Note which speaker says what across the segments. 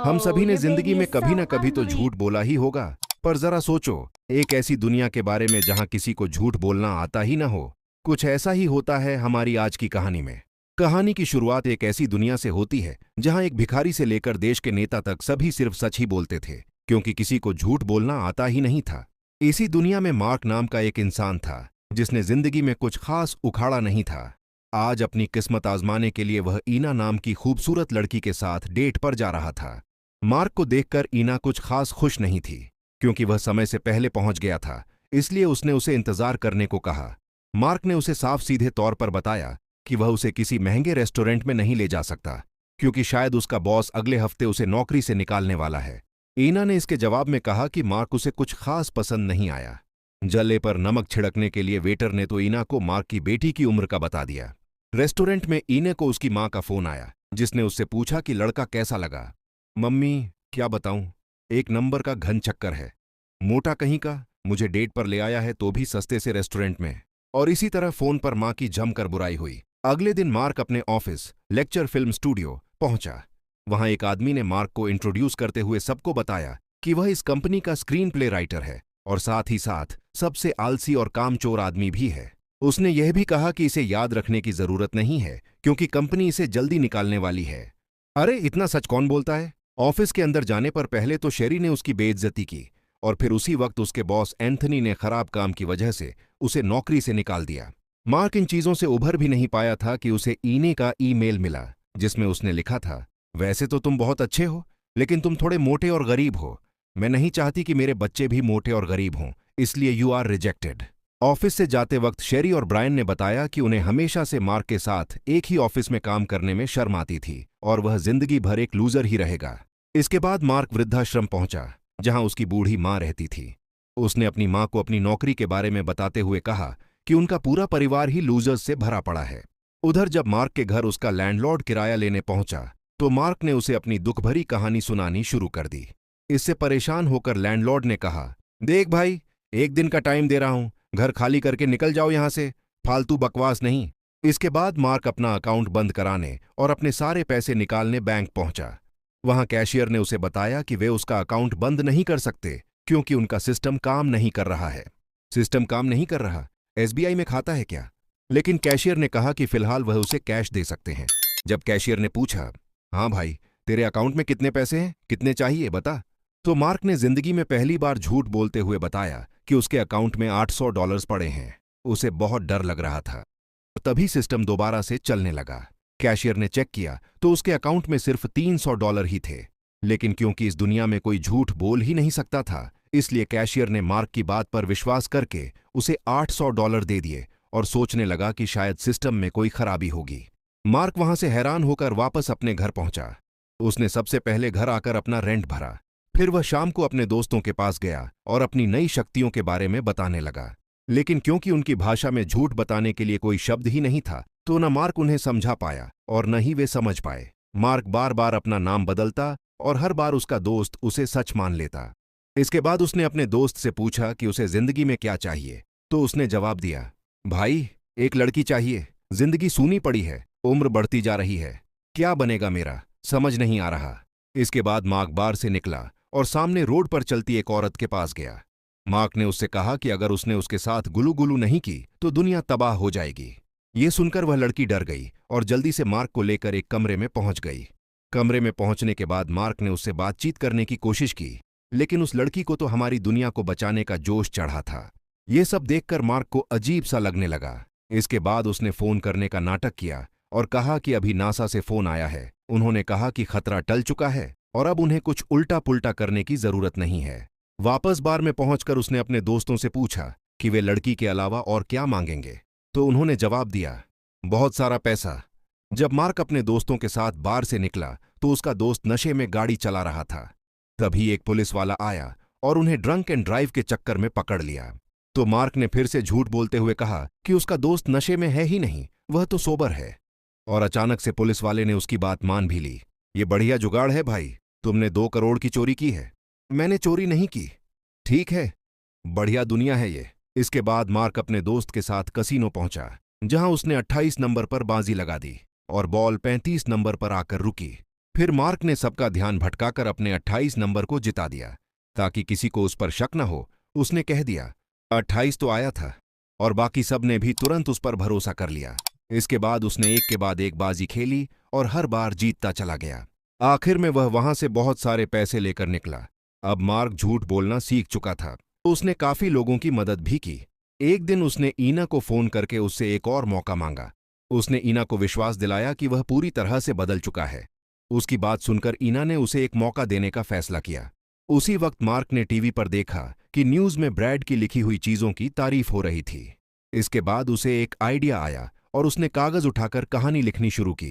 Speaker 1: हम सभी ने
Speaker 2: your
Speaker 1: जिंदगी
Speaker 2: baby
Speaker 1: में
Speaker 2: is
Speaker 1: कभी
Speaker 2: so
Speaker 1: ना कभी तो
Speaker 2: hungry.
Speaker 1: झूठ बोला ही होगा। पर जरा सोचो, एक ऐसी दुनिया के बारे में जहां किसी को झूठ बोलना आता ही ना हो। कुछ ऐसा ही होता है हमारी आज की कहानी में। कहानी की शुरुआत एक ऐसी दुनिया से होती है जहां एक भिखारी से लेकर देश के नेता तक सभी सिर्फ सच ही बोलते थे, क्योंकि किसी को झूठ बोलना आता ही नहीं था। इसी दुनिया में मार्क नाम का एक इंसान था जिसने जिंदगी में कुछ खास उखाड़ा नहीं था। आज अपनी किस्मत आजमाने के लिए वह ईना नाम की खूबसूरत लड़की के साथ डेट पर जा रहा था। मार्क को देखकर ईना कुछ खास खुश नहीं थी, क्योंकि वह समय से पहले पहुंच गया था, इसलिए उसने उसे इंतजार करने को कहा। मार्क ने उसे साफ सीधे तौर पर बताया कि वह उसे किसी महंगे रेस्टोरेंट में नहीं ले जा सकता, क्योंकि शायद उसका बॉस अगले हफ्ते उसे नौकरी से निकालने वाला है। ईना ने इसके जवाब में कहा कि मार्क उसे कुछ खास पसंद नहीं आया। जले पर नमक छिड़कने के लिए वेटर ने तो ईना को मार्क की बेटी की उम्र का बता दिया। रेस्टोरेंट में ईने को उसकी मां का फोन आया, जिसने उससे पूछा कि लड़का कैसा लगा। मम्मी, क्या बताऊं, एक नंबर का घन चक्कर है, मोटा कहीं का, मुझे डेट पर ले आया है तो भी सस्ते से रेस्टोरेंट में। और इसी तरह फोन पर मां की जमकर बुराई हुई। अगले दिन मार्क अपने ऑफिस लेक्चर फिल्म स्टूडियो पहुंचा। वहां एक आदमी ने मार्क को इंट्रोड्यूस करते हुए सबको बताया कि वह इस कंपनी का स्क्रीन प्ले राइटर है और साथ ही साथ सबसे आलसी और कामचोर आदमी भी है। उसने यह भी कहा कि इसे याद रखने की जरूरत नहीं है, क्योंकि कंपनी इसे जल्दी निकालने वाली है। अरे, इतना सच कौन बोलता है? ऑफिस के अंदर जाने पर पहले तो शेरी ने उसकी बेइज्जती की और फिर उसी वक्त उसके बॉस एंथनी ने खराब काम की वजह से उसे नौकरी से निकाल दिया। मार्क इन चीजों से उभर भी नहीं पाया था कि उसे ईने का ईमेल मिला, जिसमें उसने लिखा था, वैसे तो तुम बहुत अच्छे हो, लेकिन तुम थोड़े मोटे और गरीब हो। मैं नहीं चाहती कि मेरे बच्चे भी मोटे और गरीब हों, इसलिए यू आर रिजेक्टेड। ऑफिस से जाते वक्त शेरी और ब्रायन ने बताया कि उन्हें हमेशा से मार्क के साथ एक ही ऑफिस में काम करने में शर्म आती थी और वह जिंदगी भर एक लूजर ही रहेगा। इसके बाद मार्क वृद्धाश्रम पहुंचा, जहां उसकी बूढ़ी मां रहती थी। उसने अपनी मां को अपनी नौकरी के बारे में बताते हुए कहा कि उनका पूरा परिवार ही लूजर्स से भरा पड़ा है। उधर जब मार्क के घर उसका लैंडलॉर्ड किराया लेने पहुंचा तो मार्क ने उसे अपनी दुखभरी कहानी सुनानी शुरू कर दी। इससे परेशान होकर लैंडलॉर्ड ने कहा, देख भाई, एक दिन का टाइम दे रहा हूं, घर खाली करके निकल जाओ यहां से, फालतू बकवास नहीं। इसके बाद मार्क अपना अकाउंट बंद कराने और अपने सारे पैसे निकालने बैंक पहुंचा। वहां कैशियर ने उसे बताया कि वे उसका अकाउंट बंद नहीं कर सकते, क्योंकि उनका सिस्टम काम नहीं कर रहा है। सिस्टम काम नहीं कर रहा? एसबीआई में खाता है क्या? लेकिन कैशियर ने कहा कि फिलहाल वह उसे कैश दे सकते हैं। जब कैशियर ने पूछा, हाँ भाई, तेरे अकाउंट में कितने पैसे हैं, कितने चाहिए बता, तो मार्क ने जिंदगी में पहली बार झूठ बोलते हुए बताया कि उसके अकाउंट में $800 पड़े हैं। उसे बहुत डर लग रहा था। तभी सिस्टम दोबारा से चलने लगा। कैशियर ने चेक किया तो उसके अकाउंट में सिर्फ $300 ही थे। लेकिन क्योंकि इस दुनिया में कोई झूठ बोल ही नहीं सकता था, इसलिए कैशियर ने मार्क की बात पर विश्वास करके उसे $800 दे दिए और सोचने लगा कि शायद सिस्टम में कोई खराबी होगी। मार्क वहां से हैरान होकर वापस अपने घर पहुंचा। उसने सबसे पहले घर आकर अपना रेंट भरा। फिर वह शाम को अपने दोस्तों के पास गया और अपनी नई शक्तियों के बारे में बताने लगा। लेकिन क्योंकि उनकी भाषा में झूठ बताने के लिए कोई शब्द ही नहीं था, तो न मार्क उन्हें समझा पाया और न ही वे समझ पाए। मार्क बार बार अपना नाम बदलता और हर बार उसका दोस्त उसे सच मान लेता। इसके बाद उसने अपने दोस्त से पूछा कि उसे जिंदगी में क्या चाहिए, तो उसने जवाब दिया, भाई, एक लड़की चाहिए, जिंदगी सूनी पड़ी है, उम्र बढ़ती जा रही है, क्या बनेगा मेरा, समझ नहीं आ रहा। इसके बाद मार्क बार से निकला और सामने रोड पर चलती एक औरत के पास गया। मार्क ने उससे कहा कि अगर उसने उसके साथ गुलू गुलू नहीं की तो दुनिया तबाह हो जाएगी। ये सुनकर वह लड़की डर गई और जल्दी से मार्क को लेकर एक कमरे में पहुंच गई। कमरे में पहुंचने के बाद मार्क ने उससे बातचीत करने की कोशिश की, लेकिन उस लड़की को तो हमारी दुनिया को बचाने का जोश चढ़ा था। ये सब देखकर मार्क को अजीब सा लगने लगा। इसके बाद उसने फोन करने का नाटक किया और कहा कि अभी नासा से फोन आया है, उन्होंने कहा कि खतरा टल चुका है और अब उन्हें कुछ उल्टा पुल्टा करने की जरूरत नहीं है। वापस बार में पहुंचकर उसने अपने दोस्तों से पूछा कि वे लड़की के अलावा और क्या मांगेंगे, तो उन्होंने जवाब दिया, बहुत सारा पैसा। जब मार्क अपने दोस्तों के साथ बार से निकला तो उसका दोस्त नशे में गाड़ी चला रहा था। तभी एक पुलिस वाला आया और उन्हें ड्रंक एंड ड्राइव के चक्कर में पकड़ लिया। तो मार्क ने फिर से झूठ बोलते हुए कहा कि उसका दोस्त नशे में है ही नहीं, वह तो सोबर है। और अचानक से पुलिस वाले ने उसकी बात मान भी ली। ये बढ़िया जुगाड़ है भाई, तुमने 2 करोड़ की चोरी की है। मैंने चोरी नहीं की। ठीक है, बढ़िया दुनिया है ये। इसके बाद मार्क अपने दोस्त के साथ कसीनो पहुंचा, जहां उसने 28 नंबर पर बाजी लगा दी और बॉल 35 नंबर पर आकर रुकी। फिर मार्क ने सबका ध्यान भटकाकर अपने 28 नंबर को जिता दिया। ताकि किसी को उस पर शक न हो, उसने कह दिया, 28 तो आया था। और बाकी सब ने भी तुरंत उस पर भरोसा कर लिया। इसके बाद उसने एक के बाद एक बाजी खेली और हर बार जीतता चला गया। आखिर में वह वहां से बहुत सारे पैसे लेकर निकला। अब मार्क झूठ बोलना सीख चुका था, तो उसने काफी लोगों की मदद भी की। एक दिन उसने ईना को फोन करके उससे एक और मौका मांगा। उसने ईना को विश्वास दिलाया कि वह पूरी तरह से बदल चुका है। उसकी बात सुनकर ईना ने उसे एक मौका देने का फैसला किया। उसी वक्त मार्क ने टीवी पर देखा कि न्यूज में ब्रैड की लिखी हुई चीजों की तारीफ हो रही थी। इसके बाद उसे एक आइडिया आया और उसने कागज उठाकर कहानी लिखनी शुरू की।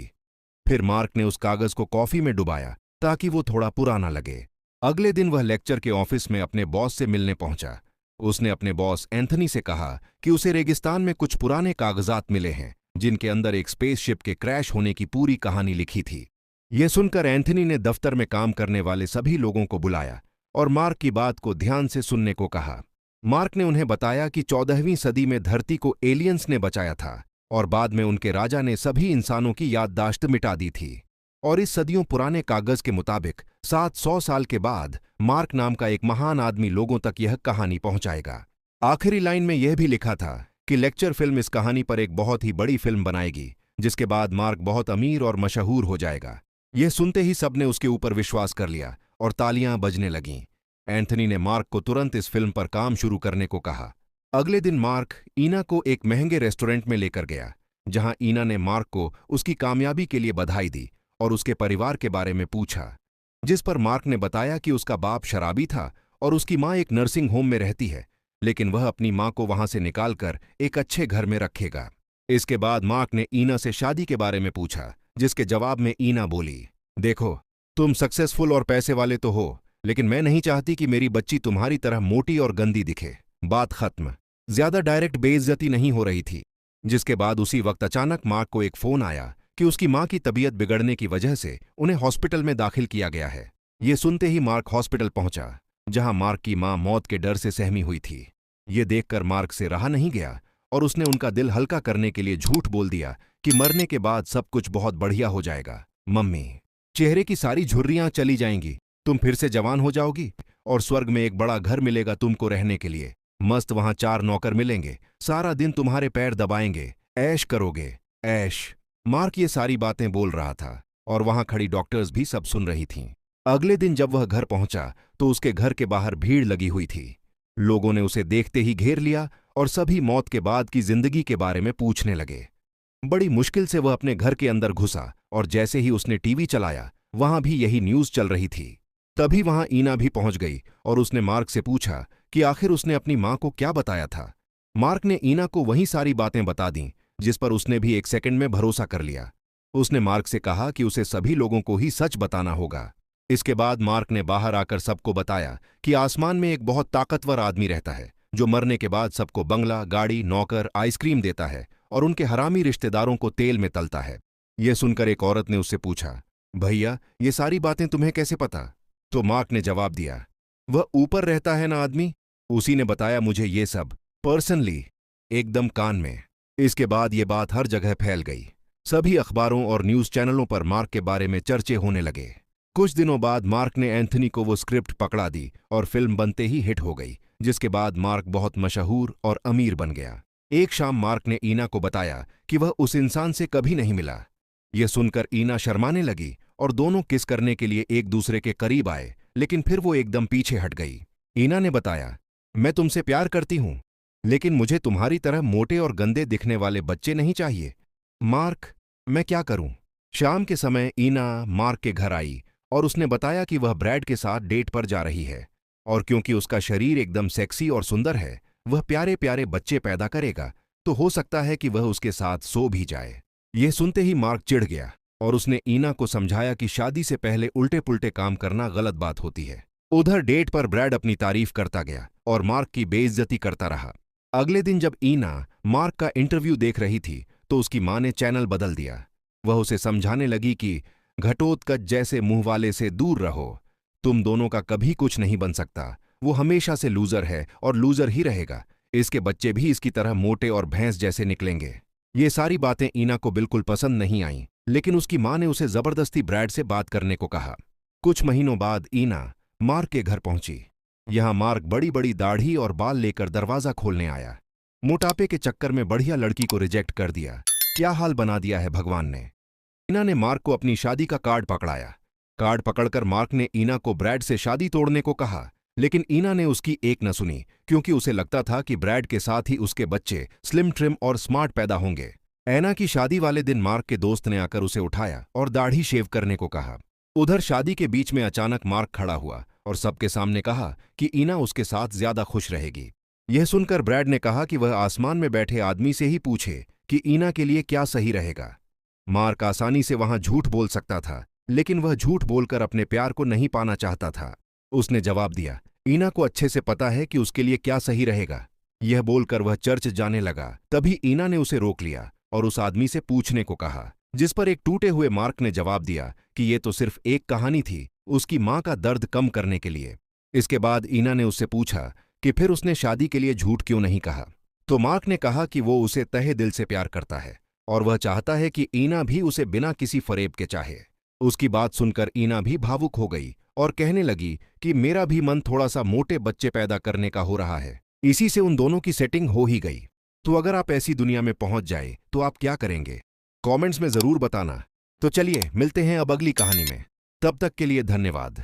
Speaker 1: फिर मार्क ने उस कागज को कॉफी में डुबाया ताकि वो थोड़ा पुराना लगे। अगले दिन वह लेक्चर के ऑफिस में अपने बॉस से मिलने पहुंचा। उसने अपने बॉस एंथनी से कहा कि उसे रेगिस्तान में कुछ पुराने कागजात मिले हैं जिनके अंदर एक स्पेसशिप के क्रैश होने की पूरी कहानी लिखी थी। यह सुनकर एंथनी ने दफ्तर में काम करने वाले सभी लोगों को बुलाया और मार्क की बात को ध्यान से सुनने को कहा। मार्क ने उन्हें बताया कि 14वीं सदी में धरती को एलियंस ने बचाया था और बाद में उनके राजा ने सभी इंसानों की याददाश्त मिटा दी थी। और इस सदियों पुराने कागज के मुताबिक 700 साल के बाद मार्क नाम का एक महान आदमी लोगों तक यह कहानी पहुंचाएगा। आखिरी लाइन में यह भी लिखा था कि लेक्चर फिल्म इस कहानी पर एक बहुत ही बड़ी फिल्म बनाएगी, जिसके बाद मार्क बहुत अमीर और मशहूर हो जाएगा। यह सुनते ही सबने उसके ऊपर विश्वास कर लिया और तालियां बजने लगीं। एंथनी ने मार्क को तुरंत इस फिल्म पर काम शुरू करने को कहा। अगले दिन मार्क ईना को एक महंगे रेस्टोरेंट में लेकर गया, जहां ईना ने मार्क को उसकी कामयाबी के लिए बधाई दी और उसके परिवार के बारे में पूछा, जिस पर मार्क ने बताया कि उसका बाप शराबी था और उसकी मां एक नर्सिंग होम में रहती है, लेकिन वह अपनी मां को वहां से निकालकर एक अच्छे घर में रखेगा। इसके बाद मार्क ने ईना से शादी के बारे में पूछा, जिसके जवाब में ईना बोली, देखो, तुम सक्सेसफुल और पैसे वाले तो हो, लेकिन मैं नहीं चाहती कि मेरी बच्ची तुम्हारी तरह मोटी और गंदी दिखे। बात खत्म। ज्यादा डायरेक्ट बेइज्जती नहीं हो रही थी। जिसके बाद उसी वक्त अचानक मार्क को एक फोन आया कि उसकी मां की तबीयत बिगड़ने की वजह से उन्हें हॉस्पिटल में दाखिल किया गया है। ये सुनते ही मार्क हॉस्पिटल पहुंचा, जहां मार्क की मां मौत के डर से सहमी हुई थी। ये देखकर मार्क से रहा नहीं गया और उसने उनका दिल हल्का करने के लिए झूठ बोल दिया कि मरने के बाद सब कुछ बहुत बढ़िया हो जाएगा। मम्मी, चेहरे की सारी झुर्रियां चली जाएंगी, तुम फिर से जवान हो जाओगी और स्वर्ग में एक बड़ा घर मिलेगा तुमको रहने के लिए। मस्त वहां 4 नौकर मिलेंगे, सारा दिन तुम्हारे पैर दबाएंगे, ऐश करोगे, ऐश। मार्क ये सारी बातें बोल रहा था और वहां खड़ी डॉक्टर्स भी सब सुन रही थीं। अगले दिन जब वह घर पहुंचा तो उसके घर के बाहर भीड़ लगी हुई थी। लोगों ने उसे देखते ही घेर लिया और सभी मौत के बाद की जिंदगी के बारे में पूछने लगे। बड़ी मुश्किल से वह अपने घर के अंदर घुसा और जैसे ही उसने टीवी चलाया, वहां भी यही न्यूज चल रही थी। तभी वहां ईना भी पहुंच गई और उसने मार्क से पूछा कि आखिर उसने अपनी मां को क्या बताया था। मार्क ने ईना को वही सारी बातें बता दीं, जिस पर उसने भी एक सेकंड में भरोसा कर लिया। उसने मार्क से कहा कि उसे सभी लोगों को ही सच बताना होगा। इसके बाद मार्क ने बाहर आकर सबको बताया कि आसमान में एक बहुत ताकतवर आदमी रहता है, जो मरने के बाद सबको बंगला, गाड़ी, नौकर, आइसक्रीम देता है और उनके हरामी रिश्तेदारों को तेल में तलता है। यह सुनकर एक औरत ने उससे पूछा, भैया, ये सारी बातें तुम्हें कैसे पता? तो मार्क ने जवाब दिया, वह ऊपर रहता है ना आदमी, उसी ने बताया मुझे ये सब पर्सनली, एकदम कान में। इसके बाद ये बात हर जगह फैल गई। सभी अखबारों और न्यूज चैनलों पर मार्क के बारे में चर्चे होने लगे। कुछ दिनों बाद मार्क ने एंथनी को वो स्क्रिप्ट पकड़ा दी और फिल्म बनते ही हिट हो गई, जिसके बाद मार्क बहुत मशहूर और अमीर बन गया। एक शाम मार्क ने ईना को बताया कि वह उस इंसान से कभी नहीं मिला। यह सुनकर ईना शर्माने लगी और दोनों किस करने के लिए एक दूसरे के करीब आए, लेकिन फिर वो एकदम पीछे हट गई। ईना ने बताया, मैं तुमसे प्यार करती हूं, लेकिन मुझे तुम्हारी तरह मोटे और गंदे दिखने वाले बच्चे नहीं चाहिए। मार्क, मैं क्या करूं? शाम के समय ईना मार्क के घर आई और उसने बताया कि वह ब्रैड के साथ डेट पर जा रही है और क्योंकि उसका शरीर एकदम सेक्सी और सुंदर है, वह प्यारे प्यारे बच्चे पैदा करेगा, तो हो सकता है कि वह उसके साथ सो भी जाए। यह सुनते ही मार्क चिढ़ गया और उसने ईना को समझाया कि शादी से पहले उल्टे पुल्टे काम करना गलत बात होती है। उधर डेट पर ब्रैड अपनी तारीफ करता गया और मार्क की बेइज्जती करता रहा। अगले दिन जब ईना मार्क का इंटरव्यू देख रही थी तो उसकी मां ने चैनल बदल दिया। वह उसे समझाने लगी कि घटोत्कच जैसे मुंह वाले से दूर रहो, तुम दोनों का कभी कुछ नहीं बन सकता, वो हमेशा से लूजर है और लूजर ही रहेगा, इसके बच्चे भी इसकी तरह मोटे और भैंस जैसे निकलेंगे। ये सारी बातें ईना को बिल्कुल पसंद नहीं आईं लेकिन उसकी मां ने उसे जबरदस्ती ब्रैड से बात करने को कहा। कुछ महीनों बाद ईना मार्क के घर पहुंची। यहां मार्क बड़ी बड़ी दाढ़ी और बाल लेकर दरवाजा खोलने आया। मोटापे के चक्कर में बढ़िया लड़की को रिजेक्ट कर दिया। क्या हाल बना दिया है भगवान ने। ईना ने मार्क को अपनी शादी का कार्ड पकड़ाया। कार्ड पकड़कर मार्क ने ईना को ब्रैड से शादी तोड़ने को कहा, लेकिन ईना ने उसकी एक न सुनी, क्योंकि उसे लगता था कि ब्रैड के साथ ही उसके बच्चे स्लिम ट्रिम और स्मार्ट पैदा होंगे। ऐना की शादी वाले दिन मार्क के दोस्त ने आकर उसे उठाया और दाढ़ी शेव करने को कहा। उधर शादी के बीच में अचानक मार्क खड़ा हुआ और सबके सामने कहा कि ईना उसके साथ ज्यादा खुश रहेगी। यह सुनकर ब्रैड ने कहा कि वह आसमान में बैठे आदमी से ही पूछे कि ईना के लिए क्या सही रहेगा। मार्क आसानी से वहां झूठ बोल सकता था, लेकिन वह झूठ बोलकर अपने प्यार को नहीं पाना चाहता था। उसने जवाब दिया, ईना को अच्छे से पता है कि उसके लिए क्या सही रहेगा। यह बोलकर वह चर्च जाने लगा। तभी ईना ने उसे रोक लिया और उस आदमी से पूछने को कहा, जिस पर एक टूटे हुए मार्क ने जवाब दिया कि यह तो सिर्फ एक कहानी थी, उसकी मां का दर्द कम करने के लिए। इसके बाद ईना ने उससे पूछा कि फिर उसने शादी के लिए झूठ क्यों नहीं कहा। तो मार्क ने कहा कि वो उसे तहे दिल से प्यार करता है और वह चाहता है कि ईना भी उसे बिना किसी फरेब के चाहे। उसकी बात सुनकर ईना भी भावुक हो गई और कहने लगी कि मेरा भी मन थोड़ा सा मोटे बच्चे पैदा करने का हो रहा है। इसी से उन दोनों की सेटिंग हो ही गई। तो अगर आप ऐसी दुनिया में पहुंच जाए तो आप क्या करेंगे? कमेंट्स में जरूर बताना। तो चलिए मिलते हैं अब अगली कहानी में। तब तक के लिए धन्यवाद।